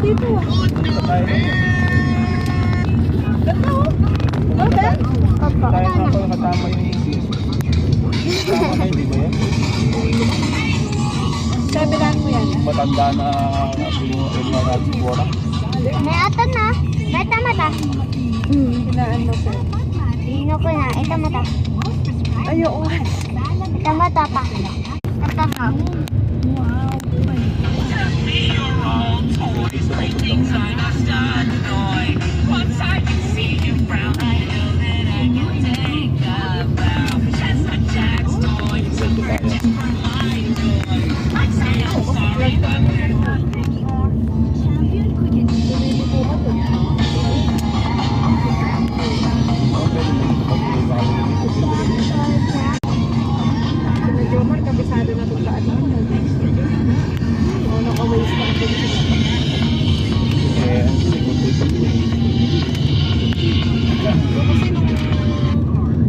dito. Ganda oh. Oh, Ben? Opo. Tayo nga pala kasama yung kasama kayo, di ba yan? Sabi lang mo yan. Matanda na yung mga sigura. May ata na. May tamata. Hinaan mo, sir. Hino ko na. Ito mata. Ay, oo. Ito mata pa. Ito na. Kabisado na itong daan naman. Oo, naka-waste pa ito.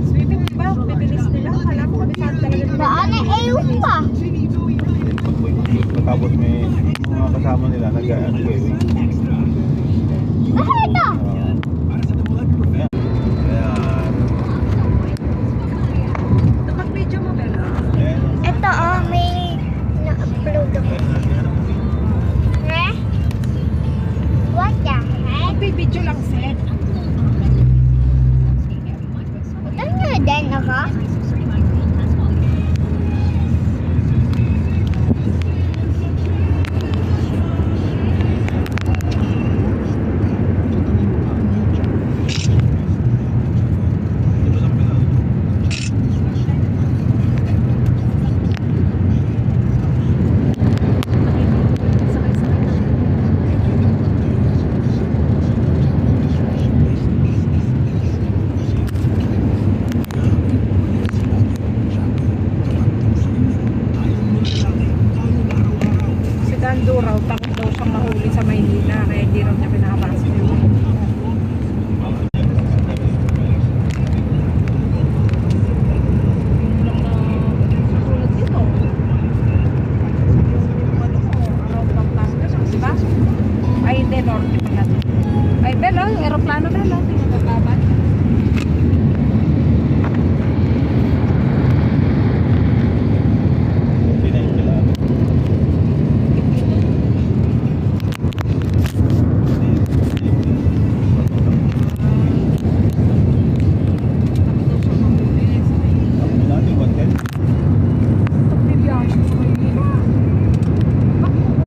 Swimming, diba? Bibilis nila. Alam mo, kabisado talaga. Daan ay ayun pa. Tapos may mga kasama nila nag-ano. Ano ito? Napag-video mo, Bella? Ito oh, may na-upload ako. Eh? What the heck? Mag-video lang, Seth. Ito nga din ako. Si Dando raw, takot daw siyang mahuli sa Maynila. Kaya hindi raw niya pinakapasok yun. Susunod dito. Ano mo, around Pampanga, diba? Ay, hindi, norte pala. Ay, Bella, aeroplano Bella. Tingnan.